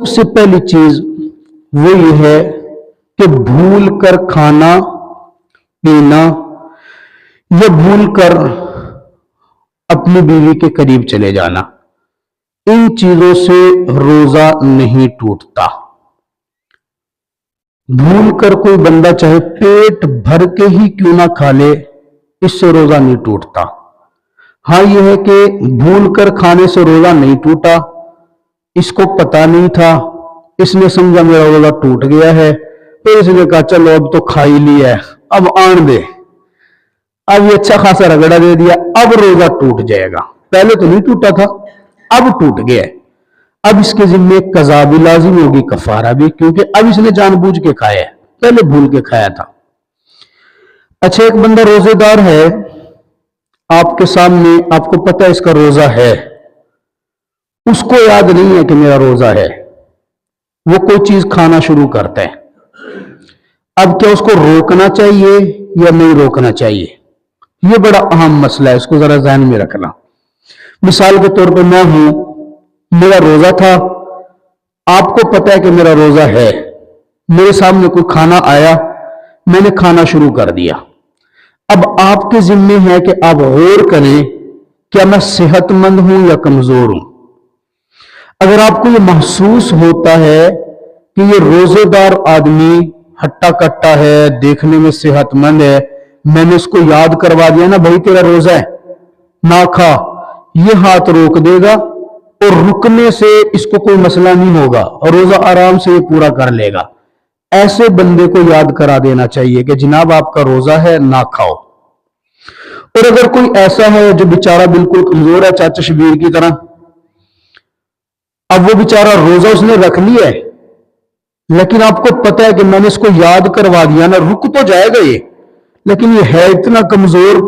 सबसे पहली चीज वो ये है कि भूल कर खाना पीना या भूल कर अपनी बीवी के करीब चले जाना, इन चीजों से रोजा नहीं टूटता। भूल कर कोई बंदा चाहे पेट भर के ही क्यों ना खा ले, इससे रोजा नहीं टूटता। हाँ, यह है कि भूल कर खाने से रोजा नहीं टूटा, इसको पता नहीं था, इसने समझा मेरा रोजा टूट गया है, तो इसने कहा चलो अब तो खा ही लिया है, अब आन दे, अब ये अच्छा खासा रगड़ा दे दिया, अब रोजा टूट जाएगा। पहले तो नहीं टूटा था, अब टूट गया है। अब इसके जिम्मे कज़ा भी लाजिम होगी, कफारा भी, क्योंकि अब इसने जानबूझ के खाया है, पहले भूल के खाया था। अच्छा, एक बंदा रोजेदार है, आपके सामने, आपको पता है इसका रोजा है, उसको याद नहीं है कि मेरा रोजा है, वो कोई चीज खाना शुरू करता है। अब क्या उसको रोकना चाहिए या नहीं रोकना चाहिए? ये बड़ा अहम मसला है, इसको जरा ध्यान में रखना। मिसाल के तौर पे मैं हूं, मेरा रोजा था, आपको पता है कि मेरा रोजा है, मेरे सामने कोई खाना आया, मैंने खाना शुरू कर दिया। अब आपके जिम्मे है कि आप गौर करें, क्या मैं सेहतमंद हूं या कमजोर हूं। अगर आपको ये महसूस होता है कि ये रोजेदार आदमी हट्टा कट्टा है, देखने में सेहतमंद है, मैंने उसको याद करवा दिया ना, भाई तेरा रोजा है, ना खा, ये हाथ रोक देगा और रुकने से इसको कोई मसला नहीं होगा और रोजा आराम से ये पूरा कर लेगा। ऐसे बंदे को याद करा देना चाहिए कि जनाब आपका रोजा है, ना खाओ। और अगर कोई ऐसा है जो बेचारा बिल्कुल कमजोर है, चाचा शबीर की तरह, अब वो बेचारा रोजा उसने रख लिया है, लेकिन आपको पता है कि मैंने इसको याद करवा दिया ना, रुक तो जाएगा ये, लेकिन ये है इतना कमजोर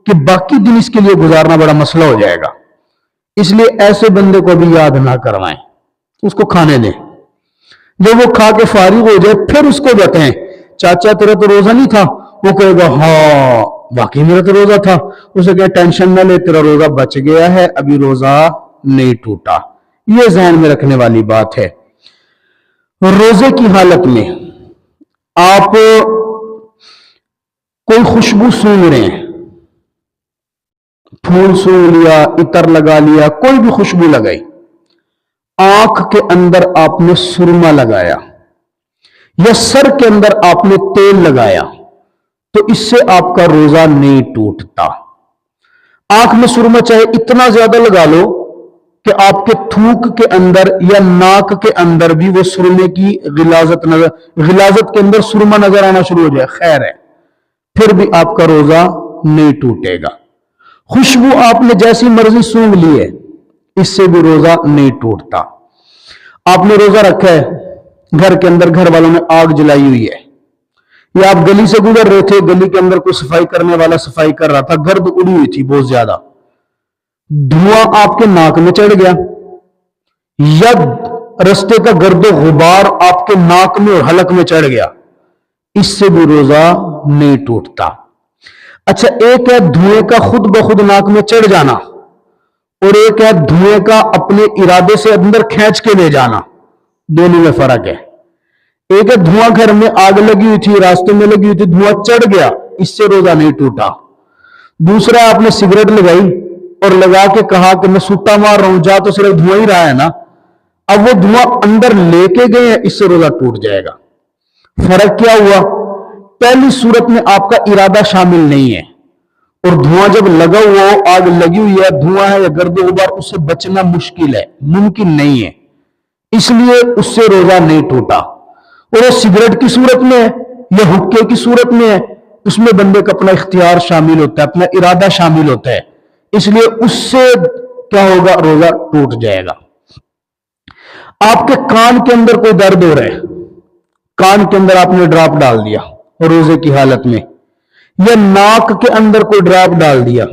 कि बाकी दिन इसके लिए गुजारना बड़ा मसला हो जाएगा। इसलिए ऐसे बंदे को भी याद ना करवाएं, उसको खाने दें। जब वो खा के फारिग हो जाए फिर उसको बताएं, चाचा तेरा तो रोजा नहीं था। वो कहेगा हाँ वाकई मेरा तो रोजा था। उसे क्या, टेंशन ना ले, तेरा रोजा बच गया है, अभी रोजा नहीं टूटा। ये ज़हन में रखने वाली बात है। रोजे की हालत में आप कोई खुशबू सूंघ रहे हैं, फूल सूंघ लिया, इतर लगा लिया, कोई भी खुशबू लगाई, आंख के अंदर आपने सुरमा लगाया या सर के अंदर आपने तेल लगाया, तो इससे आपका रोजा नहीं टूटता। आंख में सुरमा चाहे इतना ज्यादा लगा लो कि आपके थूक के अंदर या नाक के अंदर भी वो सुरमे की गिलाजत के अंदर सुरमा नजर आना शुरू हो जाए, खैर है, फिर भी आपका रोजा नहीं टूटेगा। खुशबू आपने जैसी मर्जी सूंघ ली है, इससे भी रोजा नहीं टूटता। आपने रोजा रखा है, घर के अंदर घर वालों ने आग जलाई हुई है, या आप गली से गुजर रहे थे, गली के अंदर कोई सफाई करने वाला सफाई कर रहा था, गर्द उड़ी हुई थी बहुत ज्यादा, धुआं आपके नाक में चढ़ गया, या रस्ते का गर्दो गुबार आपके नाक में और हलक में चढ़ गया, इससे भी रोजा नहीं टूटता। अच्छा, एक है धुएं का खुद ब खुद नाक में चढ़ जाना, और एक है धुएं का अपने इरादे से अंदर खींच के ले जाना, दोनों में फर्क है। एक है धुआं, घर में आग लगी हुई थी, रास्ते में लगी हुई थी, धुआं चढ़ गया, इससे रोजा नहीं टूटा। दूसरा, आपने सिगरेट लगाई और लगा के कहा कि मैं सूटा मार रहा हूं, जा तो सिर्फ धुआं ही रहा है ना, अब वो धुआं अंदर लेके गए, इससे रोजा टूट जाएगा। फर्क क्या हुआ? पहली सूरत में आपका इरादा शामिल नहीं है, और धुआं जब लगा हुआ हो, आग लगी हुई है, धुआं है या गर्द गुबार, उससे बचना मुश्किल है, मुमकिन नहीं है, इसलिए उससे रोजा नहीं टूटा। और वो सिगरेट की सूरत में है या हुक्के की सूरत में है, उसमें बंदे का अपना इख्तियार शामिल होता है, अपना इरादा शामिल होता है, इसलिए उससे क्या होगा, रोजा टूट जाएगा। आपके कान के अंदर कोई दर्द हो रहा है, कान के अंदर आपने ड्रॉप डाल दिया रोजे की हालत में, या नाक के अंदर कोई ड्रॉप डाल दिया,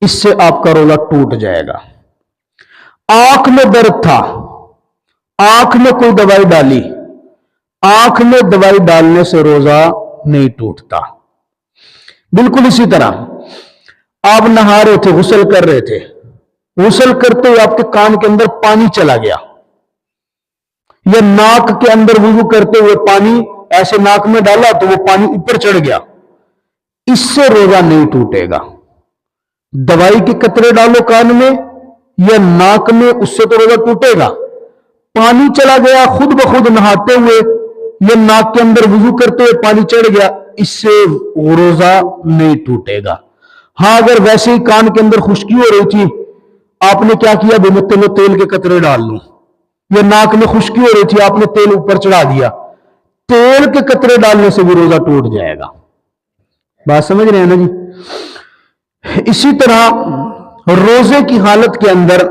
इससे आपका रोजा टूट जाएगा। आंख में दर्द था, आंख में कोई दवाई डाली, आंख में दवाई डालने से रोजा नहीं टूटता। बिल्कुल इसी तरह आप नहा रहे थे, गुस्ल कर रहे थे, गुस्ल करते हुए आपके कान के अंदर पानी चला गया, या नाक के अंदर वुजू करते हुए पानी ऐसे नाक में डाला तो वो पानी ऊपर चढ़ गया, इससे रोजा नहीं टूटेगा। दवाई के कतरे डालो कान में या नाक में, उससे तो रोजा टूटेगा। पानी चला गया खुद ब खुद नहाते हुए या नाक के अंदर वुजू करते हुए पानी चढ़ गया, इससे रोजा नहीं टूटेगा। हाँ, अगर वैसे ही कान के अंदर खुश्की हो रही थी, आपने क्या किया, बेमतलब में तेल के कतरे डाल लूं, या नाक में खुश्की हो रही थी, आपने तेल ऊपर चढ़ा दिया, तेल के कतरे डालने से भी रोजा टूट जाएगा। बात समझ रहे हैं ना जी। इसी तरह रोजे की हालत के अंदर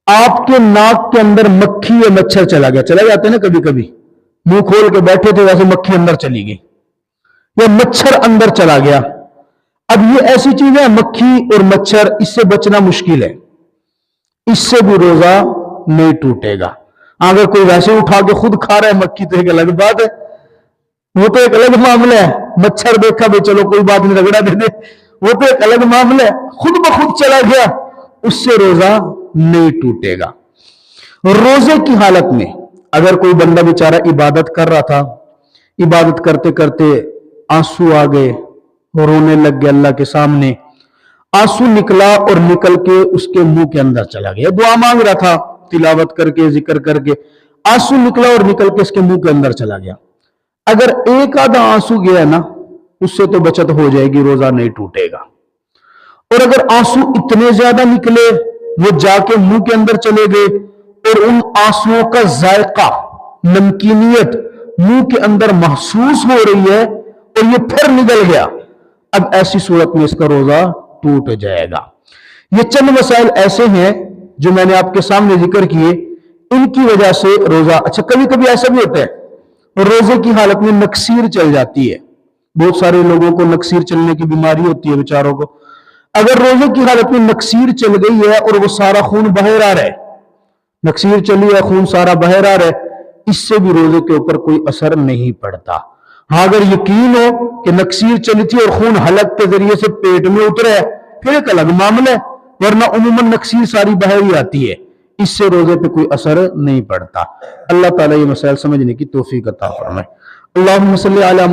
आपके नाक के अंदर मक्खी या मच्छर चला गया, चला जाते हैं ना कभी कभी, मुंह खोल के बैठे थे वैसे मक्खी अंदर चली गई या मच्छर अंदर चला गया। अब ये ऐसी चीज है, मक्खी और मच्छर, इससे बचना मुश्किल है, इससे भी रोजा नहीं टूटेगा। अगर कोई वैसे उठा के खुद खा रहा है मक्खी तो एक अलग बात है, वो तो एक अलग मामला है। मच्छर देखा भाई चलो कोई बात नहीं, रगड़ा दे दे, वो तो एक अलग मामला है। खुद ब खुद चला गया, उससे रोजा नहीं टूटेगा। रोजे की हालत में अगर कोई बंदा बेचारा इबादत कर रहा था, इबादत करते करते आंसू आ गए, रोने लग गया अल्लाह के सामने, आंसू निकला और निकल के उसके मुंह के अंदर चला गया, दुआ मांग रहा था तिलावत करके जिक्र करके, आंसू निकला और निकल के इसके मुंह के अंदर चला गया। अगर एक आधा आंसू गया ना, उससे तो बचत हो जाएगी, रोजा नहीं टूटेगा। और अगर आंसू इतने ज्यादा निकले, वो जाके मुंह के अंदर चले गए और उन आंसुओं का जायका, नमकीनियत मुंह के अंदर महसूस हो रही है और ये फिर निकल गया, अब ऐसी सूरत में इसका रोजा टूट जाएगा। ये चंद मसाइल ऐसे हैं जो मैंने आपके सामने जिक्र किए, इनकी वजह से रोजा, अच्छा कभी कभी ऐसा भी होता है रोजे की हालत में नक्सीर चल जाती है, बहुत सारे लोगों को नक्सीर चलने की बीमारी होती है बेचारों को। अगर रोजे की हालत में नक्सीर चल गई है और वो सारा खून बह आ रहा है, नक्सीर चली है, खून सारा बह आ रहा है, इससे भी रोजे के ऊपर कोई असर नहीं पड़ता। हाँ, अगर यकीन हो कि नक्सीर चली थी और खून हलक के जरिए से पेट में उतरा है, फिर एक अलग मामला है, वरना उमूमन नक्सीर सारी बह ही आती है, इससे रोजे पे कोई असर नहीं पड़ता। अल्लाह ताला ये मसाइल समझने की तौफीक अता फरमाए। अल्लाहुम्मा सल्ली अला